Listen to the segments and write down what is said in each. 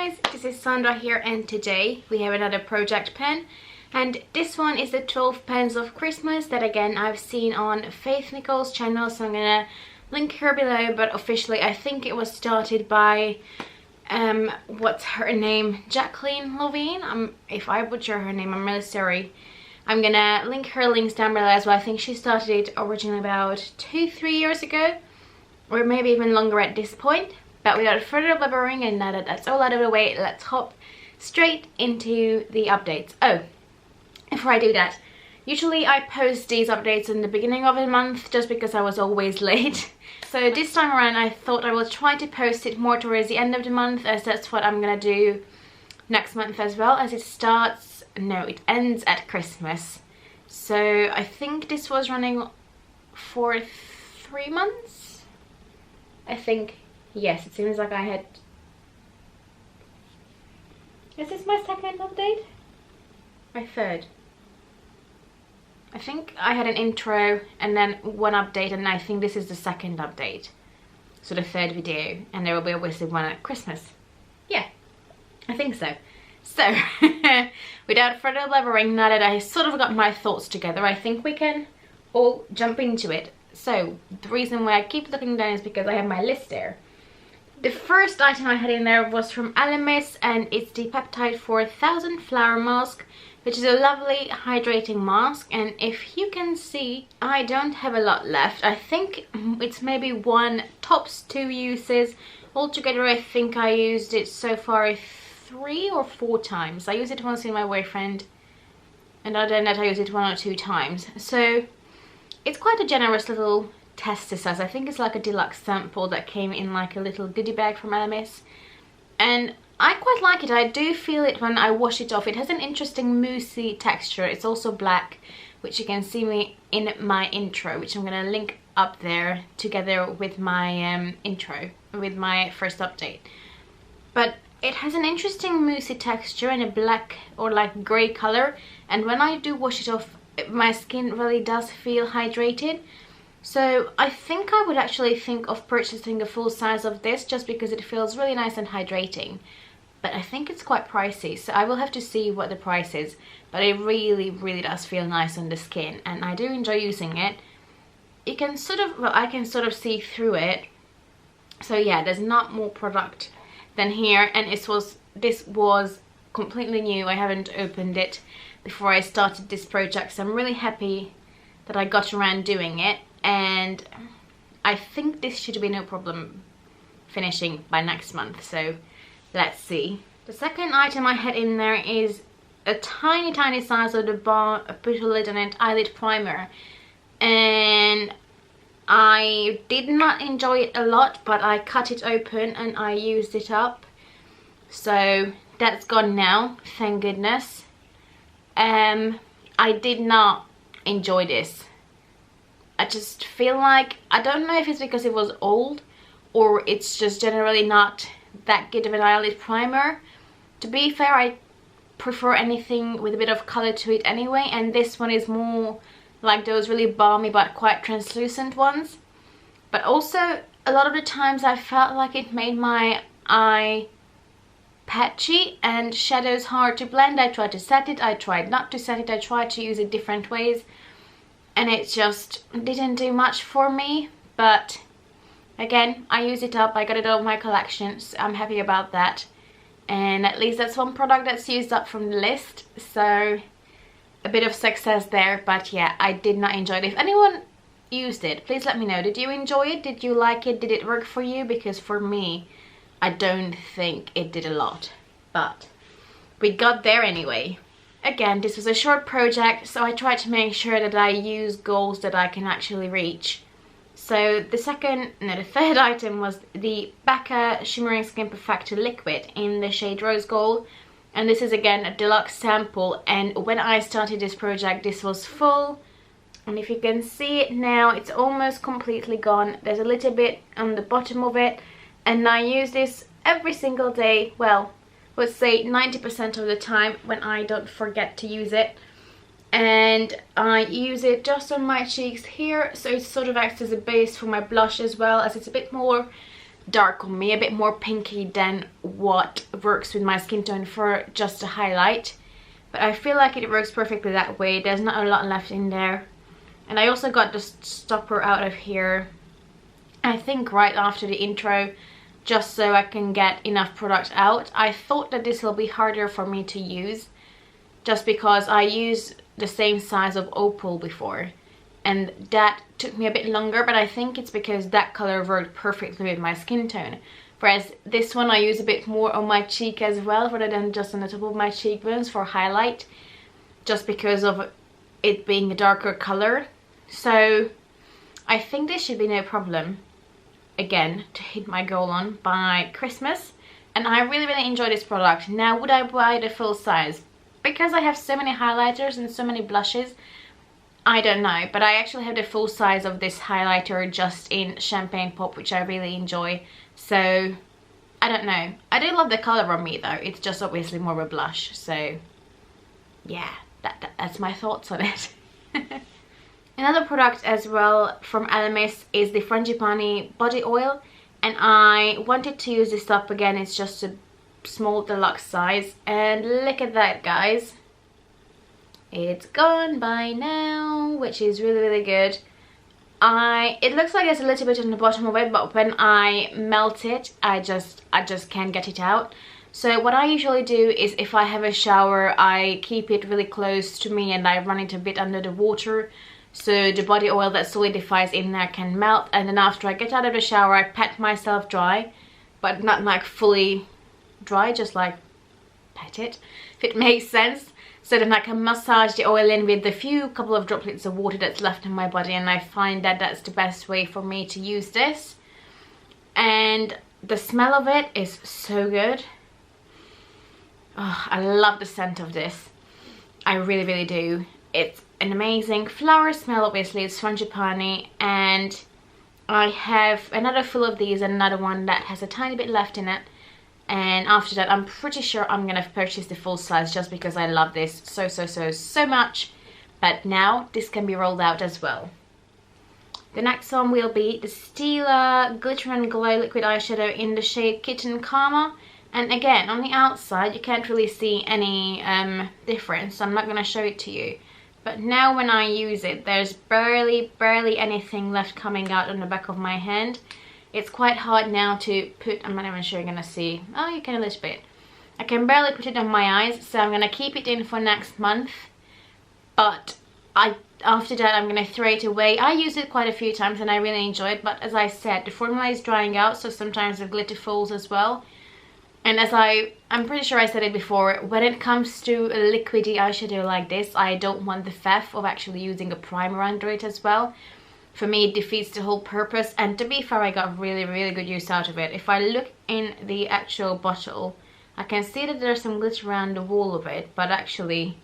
guys, this is Sandra here, and today we have another project pen, and this one is the 12 pens of Christmas that again I've seen on Faith Nichols' channel, so I'm gonna link her below. But officially I think it was started by what's her name, Jacqueline Levine. If I butcher her name, I'm really sorry. I'm gonna link her links down below as well. I think she started it originally about 2-3 years ago, or maybe even longer at this point. But without further blabbering, and now that that's all out of the way, let's hop straight into the updates. Oh, before I do that, usually I post these updates in the beginning of the month just because I was always late. So this time around I thought I will try to post it more towards the end of the month, as that's what I'm gonna do next month as well, as it ends at Christmas. So I think this was running for 3 months, I think. Yes, it seems like I had... Is this my second update? My third. I think I had an intro and then one update, and I think this is the second update. So the third video, and there will be obviously one at Christmas. Yeah, I think so. So, without further blabbering, now that I sort of got my thoughts together, I think we can all jump into it. So, the reason why I keep looking down is because I have my list there. The first item I had in there was from Elemis, and it's the Peptide 4000 Flower Mask, which is a lovely hydrating mask. And if you can see, I don't have a lot left. I think it's maybe one, tops 2 uses. Altogether, I think I used it so far 3 or 4 times. I used it once in my boyfriend, and other than that I used it 1 or 2 times. So it's quite a generous little test, this says. I think it's like a deluxe sample that came in like a little goodie bag from Elemis, and I quite like it. I do feel it when I wash it off. It has an interesting moussey texture. It's also black, which you can see me in my intro, which I'm gonna link up there together with my intro, with my first update. But it has an interesting moussey texture and a black or like grey color, and when I do wash it off, my skin really does feel hydrated. So I think I would actually think of purchasing a full size of this, just because it feels really nice and hydrating. But I think it's quite pricey, so I will have to see what the price is. But it really does feel nice on the skin, and I do enjoy using it. You can sort of, well, I can sort of see through it. So yeah, there's not more product than here, and this was completely new. I haven't opened it before I started this project, so I'm really happy that I got around doing it. And I think this should be no problem finishing by next month, so let's see. The second item I had in there is a tiny size of the bar, a put a lid on it eyelid primer, and I did not enjoy it a lot, but I cut it open and I used it up, so that's gone now, thank goodness. I did not enjoy this. I just feel like, I don't know if it's because it was old or it's just generally not that good of an eyelid primer. To be fair, I prefer anything with a bit of colour to it anyway, and this one is more like those really balmy but quite translucent ones. But also, a lot of the times I felt like it made my eye patchy and shadows hard to blend. I tried to set it, I tried not to set it, I tried to use it different ways, and it just didn't do much for me. But again, I used it up, I got it all in my collection, so I'm happy about that. And at least that's one product that's used up from the list, so a bit of success there. But yeah, I did not enjoy it. If anyone used it, please let me know. Did you enjoy it? Did you like it? Did it work for you? Because for me, I don't think it did a lot, but we got there anyway. Again, this was a short project, so I tried to make sure that I use goals that I can actually reach. So the third item was the Becca Shimmering Skin Perfector Liquid in the shade Rose Gold. And this is again a deluxe sample, and when I started this project this was full. And if you can see it now, it's almost completely gone. There's a little bit on the bottom of it, and I use this every single day. Well, let's say 90% of the time when I don't forget to use it. And I use it just on my cheeks here, so it sort of acts as a base for my blush as well, as it's a bit more dark on me, a bit more pinky than what works with my skin tone for just a highlight. But I feel like it works perfectly that way. There's not a lot left in there. And I also got the stopper out of here, I think right after the intro, just so I can get enough product out. I thought that this will be harder for me to use, just because I used the same size of opal before. And that took me a bit longer, but I think it's because that color worked perfectly with my skin tone. Whereas this one I use a bit more on my cheek as well, rather than just on the top of my cheekbones for highlight, just because of it being a darker color. So I think this should be no problem, again, to hit my goal on by Christmas. And I really enjoy this product. Now, would I buy the full size? Because I have so many highlighters and so many blushes, I don't know, but I actually have the full size of this highlighter just in Champagne Pop, which I really enjoy. So I don't know. I do love the color on me though. It's just obviously more of a blush. So yeah, that's my thoughts on it. Another product as well from Elemis is the Frangipani body oil, and I wanted to use this up again. It's just a small deluxe size, and look at that, guys. It's gone by now, which is really good. It looks like there's a little bit on the bottom of it, but when I melt it, I just can't get it out. So what I usually do is, if I have a shower, I keep it really close to me and I run it a bit under the water, so the body oil that solidifies in there can melt. And then after I get out of the shower, I pat myself dry, but not like fully dry, just like pat it, if it makes sense. So then I can massage the oil in with the couple of droplets of water that's left in my body, and I find that that's the best way for me to use this. And the smell of it is so good. Oh, I love the scent of this. I really do. It's an amazing flower smell. Obviously it's Frangipani, and I have another full of these and another one that has a tiny bit left in it. And after that, I'm pretty sure I'm gonna purchase the full size, just because I love this so much. But now this can be rolled out as well. The next one will be the Stila Glitter and Glow Liquid Eyeshadow in the shade Kitten Karma. And again, on the outside you can't really see any difference, so I'm not gonna show it to you. But now when I use it, there's barely anything left coming out on the back of my hand. It's quite hard now to put. I'm not even sure you're gonna see. Oh, you can a little bit. I can barely put it on my eyes, so I'm gonna keep it in for next month. But after that, I'm gonna throw it away. I use it quite a few times and I really enjoy it, but as I said, the formula is drying out, so sometimes the glitter falls as well. And as I'm pretty sure I said it before, when it comes to a liquidy eyeshadow like this, I don't want the faff of actually using a primer under it as well. For me, it defeats the whole purpose, and to be fair, I got really good use out of it. If I look in the actual bottle, I can see that there's some glitter around the wall of it, but actually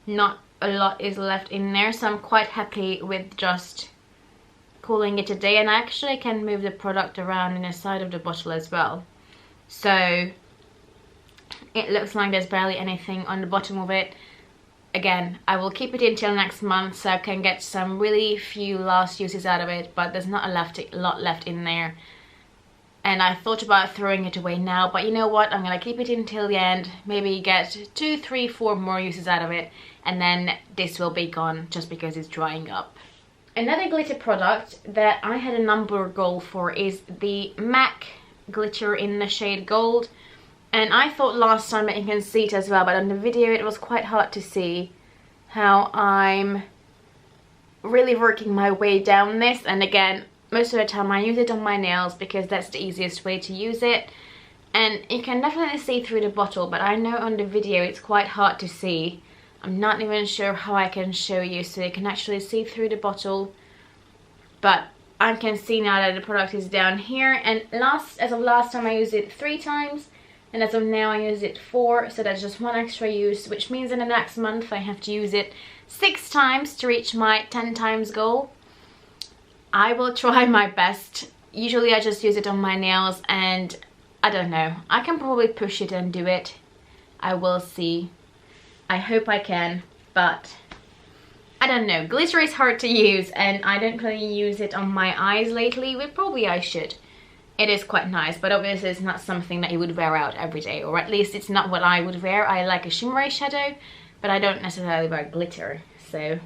not a lot is left in there, so I'm quite happy with just calling it a day. And I actually can move the product around in the side of the bottle as well, so it looks like there's barely anything on the bottom of it. Again, I will keep it until next month so I can get some really few last uses out of it, but there's not a lot left in there. And I thought about throwing it away now, but you know what, I'm gonna keep it until the end, maybe get 2, 3, 4 more uses out of it, and then this will be gone just because it's drying up. Another glitter product that I had a number goal for is the MAC glitter in the shade Gold. And I thought last time that you can see it as well, but on the video it was quite hard to see how I'm really working my way down this. And again, most of the time I use it on my nails because that's the easiest way to use it. And you can definitely see through the bottle, but I know on the video it's quite hard to see. I'm not even sure how I can show you so you can actually see through the bottle. But I can see now that the product is down here. And as of last time I used it 3 times. And as of now I use it 4, so that's just 1 extra use, which means in the next month I have to use it 6 times to reach my 10 times goal. I will try my best. Usually I just use it on my nails, and I don't know, I can probably push it and do it. I will see. I hope I can, but I don't know. Glitter is hard to use and I don't really use it on my eyes lately, but probably I should. it is quite nice, but obviously it's not something that you would wear out every day, or at least it's not what I would wear. I like a shimmery shadow, but I don't necessarily wear glitter, so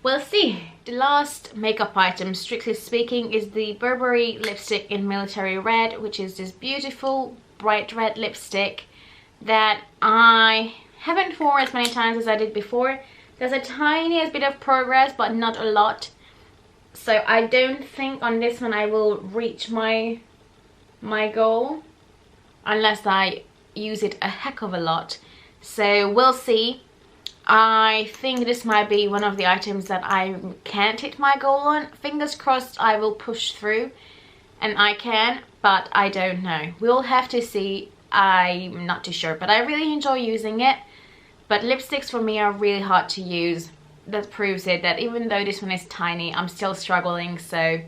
we'll see. The last makeup item, strictly speaking, is the Burberry lipstick in Military Red, which is this beautiful bright red lipstick that I haven't worn as many times as I did before. There's a tiniest bit of progress, but not a lot. So I don't think on this one I will reach my goal unless I use it a heck of a lot. So we'll see. I think this might be one of the items that I can't hit my goal on. Fingers crossed I will push through and I can, but I don't know. We'll have to see. I'm not too sure, but I really enjoy using it. But lipsticks for me are really hard to use. That proves it, that even though this one is tiny, I'm still struggling, so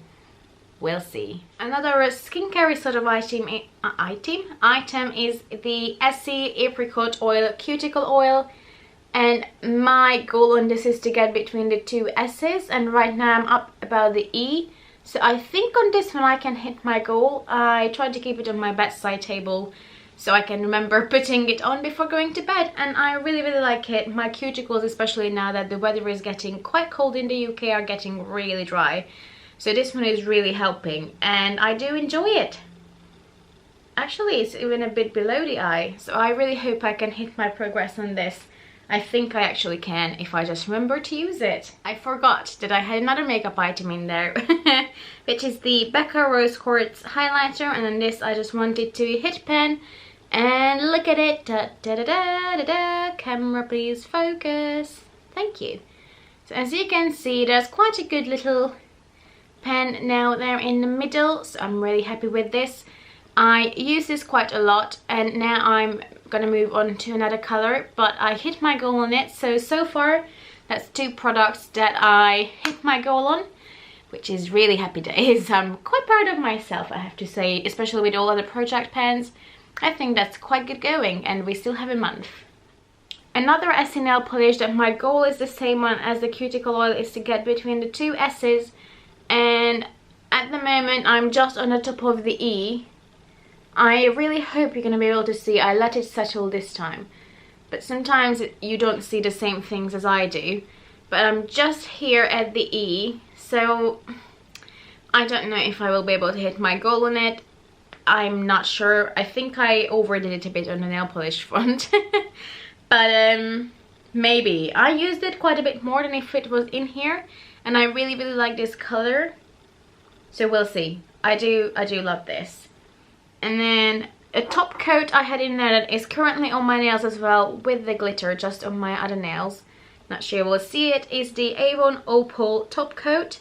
we'll see. Another skincare sort of item is the Essie Apricot Oil Cuticle Oil. And my goal on this is to get between the two S's, and right now I'm up about the E. So I think on this one I can hit my goal. I tried to keep it on my bedside table so I can remember putting it on before going to bed, and I really like it. My cuticles, especially now that the weather is getting quite cold in the UK, are getting really dry. So this one is really helping and I do enjoy it. Actually, it's even a bit below the eye, so I really hope I can hit my progress on this. I think I actually can if I just remember to use it. I forgot that I had another makeup item in there, which is the Becca Rose Quartz highlighter, and on this I just wanted to hit pen and look at it. Da, da, da, da, da, da. Camera, please focus. Thank you. So as you can see, there's quite a good little pen now there in the middle, so I'm really happy with this. I use this quite a lot, and now I'm gonna move on to another color, but I hit my goal on it. So far that's 2 products that I hit my goal on, which is really happy days. I'm quite proud of myself, I have to say, especially with all of the project pens. I think that's quite good going, and we still have a month. Another Essie nail polish that my goal is the same one as the cuticle oil, is to get between the 2 S's, and at the moment I'm just on the top of the E. I really hope you're going to be able to see. I let it settle this time, but sometimes you don't see the same things as I do. But I'm just here at the E, so I don't know if I will be able to hit my goal on it. I'm not sure. I think I overdid it a bit on the nail polish front. But maybe. I used it quite a bit more than if it was in here, and I really like this color. So we'll see. I do love this. And then a top coat I had in there that is currently on my nails as well, with the glitter just on my other nails. Not sure you will see it, is the Avon Opal top coat.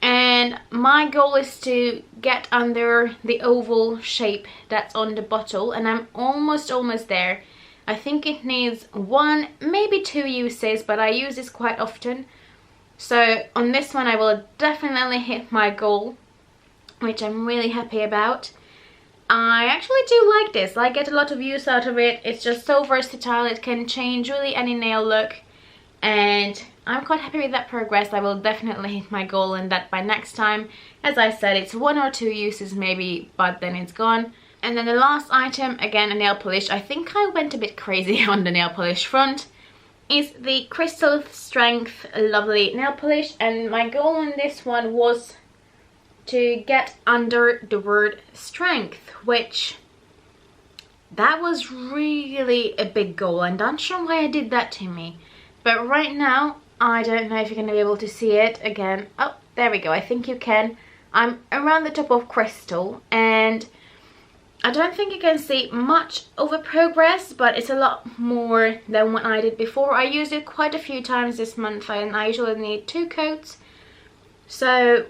And my goal is to get under the oval shape that's on the bottle, and I'm almost there. I think it needs 1, maybe 2 uses, but I use this quite often. So on this one I will definitely hit my goal, which I'm really happy about. I actually do like this. I get a lot of use out of it. It's just so versatile. It can change really any nail look, and I'm quite happy with that progress. I will definitely hit my goal on that by next time. As I said, it's 1 or 2 uses maybe, but then it's gone. And then the last item, again a nail polish. I think I went a bit crazy on the nail polish front. Is the Crystal Strength Lovely nail polish, and my goal on this one was to get under the word strength, which that was really a big goal, and I'm not sure why I did that to me. But right now I don't know if you're going to be able to see it again. Oh, there we go. I think you can. I'm around the top of crystal, and I don't think you can see much of a progress, but it's a lot more than what I did before. I used it quite a few times this month, and I usually need 2 coats. So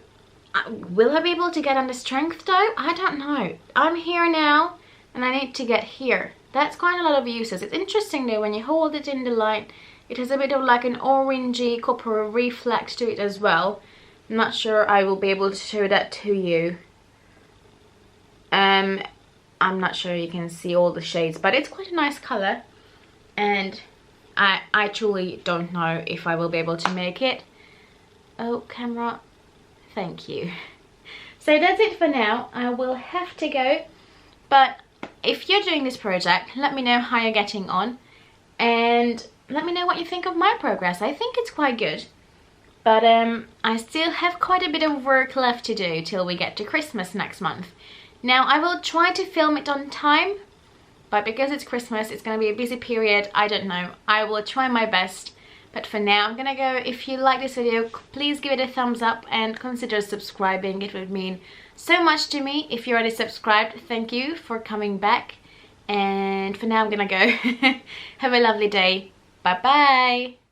will I be able to get under strength though? I don't know. I'm here now and I need to get here. That's quite a lot of uses. It's interesting though, when you hold it in the light, it has a bit of like an orangey copper reflect to it as well. I'm not sure I will be able to show that to you. I'm not sure you can see all the shades, but it's quite a nice colour, and I truly don't know if I will be able to make it. Oh, camera. Thank you. So that's it for now. I will have to go, but if you're doing this project, let me know how you're getting on and let me know what you think of my progress. I think it's quite good, but I still have quite a bit of work left to do till we get to Christmas next month. Now I will try to film it on time, but because it's Christmas, it's going to be a busy period. I don't know. I will try my best. But for now, I'm gonna go. If you like this video, please give it a thumbs up and consider subscribing. It would mean so much to me. If you're already subscribed, thank you for coming back. And for now, I'm gonna go. Have a lovely day. Bye bye.